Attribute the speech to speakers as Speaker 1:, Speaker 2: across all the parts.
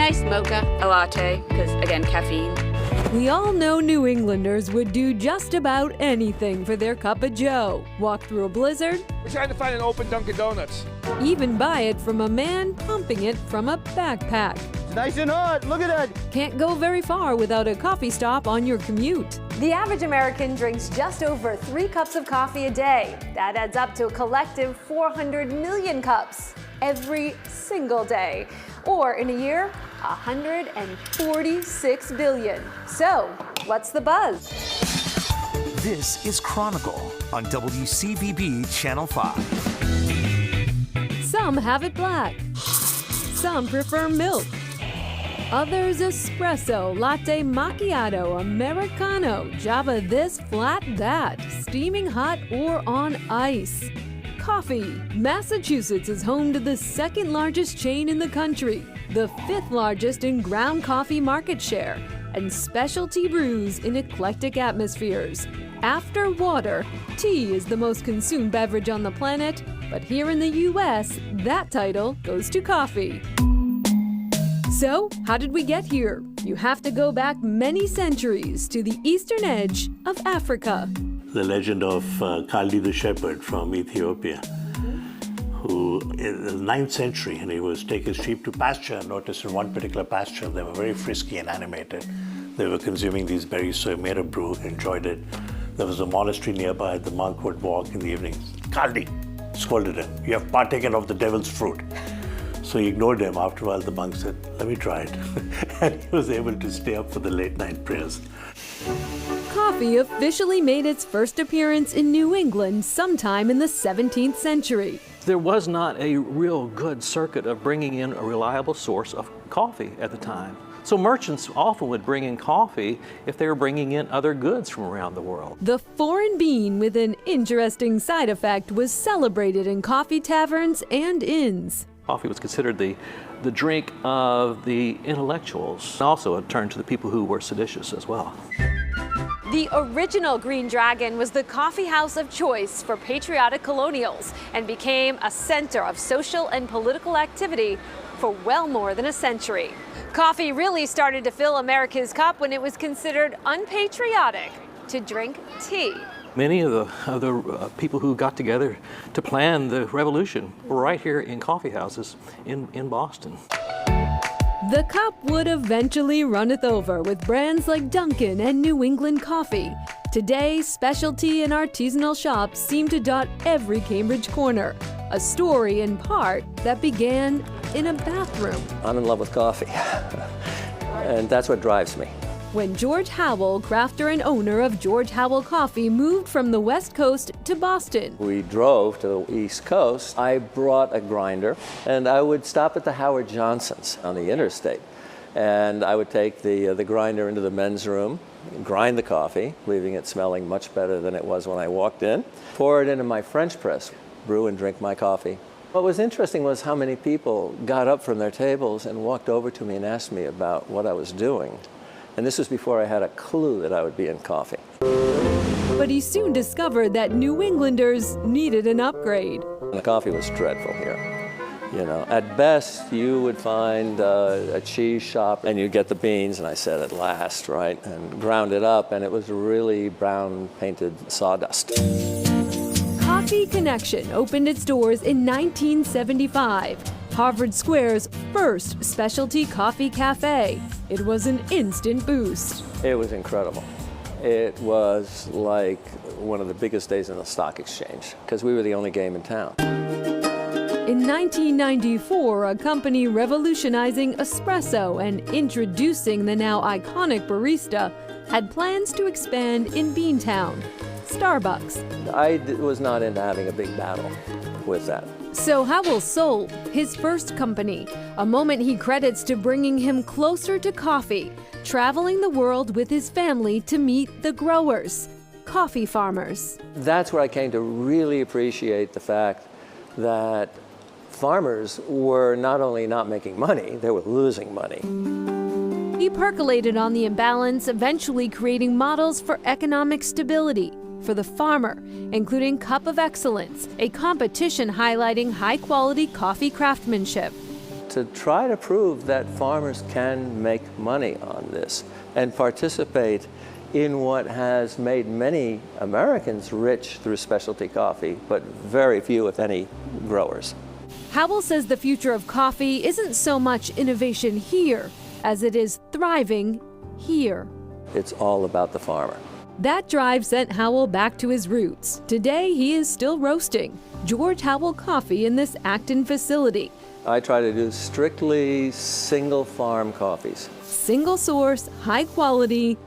Speaker 1: nice mocha.
Speaker 2: A latte, because again, caffeine.
Speaker 3: We all know New Englanders would do just about anything for their cup of joe. Walk through a blizzard.
Speaker 4: We're trying to find an open Dunkin' Donuts.
Speaker 3: Even buy it from a man pumping it from a backpack.
Speaker 5: It's nice and hot, look at that.
Speaker 3: Can't go very far without a coffee stop on your commute.
Speaker 6: The average American drinks just over 3 cups of coffee a day. That adds up to a collective 400 million cups every single day. Or in a year, 146 billion. So, what's the buzz?
Speaker 7: This is Chronicle on WCVB Channel 5.
Speaker 3: Some have it black. Some prefer milk. Others espresso, latte macchiato, americano, java this, flat that, steaming hot or on ice. Coffee. Massachusetts is home to the second largest chain in the country, the 5th largest in ground coffee market share, and specialty brews in eclectic atmospheres. After water, tea is the most consumed beverage on the planet, but here in the U.S., that title goes to coffee. So, how did we get here? You have to go back many centuries to the eastern edge of Africa.
Speaker 8: The legend of Kaldi the shepherd from Ethiopia, who in the 9th century, and he was taking his sheep to pasture, and noticed in one particular pasture they were very frisky and animated. They were consuming these berries, so he made a brew, enjoyed it. There was a monastery nearby. The monk would walk in the evening. Kaldi scolded him, "You have partaken of the devil's fruit." So he ignored him. After a while, the monk said, "Let me try it." And he was able to stay up for the late night prayers.
Speaker 3: Coffee officially made its first appearance in New England sometime in the 17th century.
Speaker 9: There was not a real good circuit of bringing in a reliable source of coffee at the time. So merchants often would bring in coffee if they were bringing in other goods from around the world.
Speaker 3: The foreign bean with an interesting side effect was celebrated in coffee taverns and inns.
Speaker 9: Coffee was considered the drink of the intellectuals, also a turn to the people who were seditious as well.
Speaker 6: The original Green Dragon was the coffee house of choice for patriotic colonials and became a center of social and political activity for well more than a century. Coffee really started to fill America's cup when it was considered unpatriotic to drink tea.
Speaker 9: Many of the people who got together to plan the revolution were right here in coffee houses in Boston.
Speaker 3: The cup would eventually runneth over with brands like Dunkin' and New England Coffee. Today, specialty and artisanal shops seem to dot every Cambridge corner. A story, in part, that began in a bathroom.
Speaker 10: I'm in love with coffee, and that's what drives me.
Speaker 3: When George Howell, crafter and owner of George Howell Coffee, moved from the West Coast to Boston.
Speaker 10: We drove to the East Coast. I brought a grinder, and I would stop at the Howard Johnson's on the interstate. And I would take the grinder into the men's room, grind the coffee, leaving it smelling much better than it was when I walked in. Pour it into my French press, brew and drink my coffee. What was interesting was how many people got up from their tables and walked over to me and asked me about what I was doing. And this was before I had a clue that I would be in coffee.
Speaker 3: But he soon discovered that New Englanders needed an upgrade.
Speaker 10: The coffee was dreadful here. You know, at best, you would find a cheese shop and you'd get the beans, and I said, at last, right? And ground it up, and it was really brown painted sawdust.
Speaker 3: Coffee Connection opened its doors in 1975. Harvard Square's first specialty coffee cafe. It was an instant boost.
Speaker 10: It was incredible. It was like one of the biggest days in the stock exchange because we were the only game in town.
Speaker 3: In 1994, a company revolutionizing espresso and introducing the now iconic barista had plans to expand in Beantown, Starbucks.
Speaker 10: I was not into having a big battle with that.
Speaker 3: So Howell sold his first company, a moment he credits to bringing him closer to coffee, traveling the world with his family to meet the growers, coffee farmers.
Speaker 10: That's where I came to really appreciate the fact that farmers were not only not making money, they were losing money.
Speaker 3: He percolated on the imbalance, eventually creating models for economic stability for the farmer, including Cup of Excellence, a competition highlighting high-quality coffee craftsmanship.
Speaker 10: to try to prove that farmers can make money on this and participate in what has made many Americans rich through specialty coffee, but very few, if any, growers.
Speaker 3: Howell says the future of coffee isn't so much innovation here as it is thriving here.
Speaker 10: It's all about the farmer.
Speaker 3: That drive sent Howell back to his roots. Today, he is still roasting George Howell coffee in this Acton facility.
Speaker 10: I try to do strictly single farm coffees.
Speaker 3: Single source, high quality,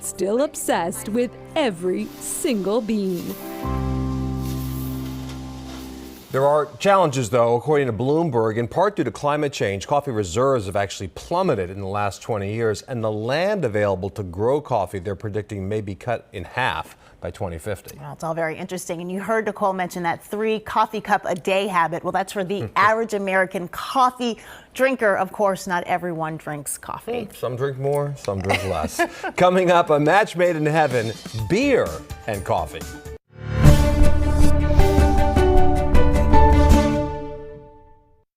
Speaker 3: still obsessed with every single bean.
Speaker 1: There are challenges, though, according to Bloomberg. In part due to climate change, coffee reserves have actually plummeted in the last 20 years, and the land available to grow coffee, they're predicting, may be cut in half by 2050.
Speaker 11: Well, it's all very interesting. And you heard Nicole mention that 3 coffee cup a day habit. Well, that's for the average American coffee drinker. Of course, not everyone drinks coffee.
Speaker 1: Some drink more, some drink less. Coming up, a match made in heaven, beer and coffee.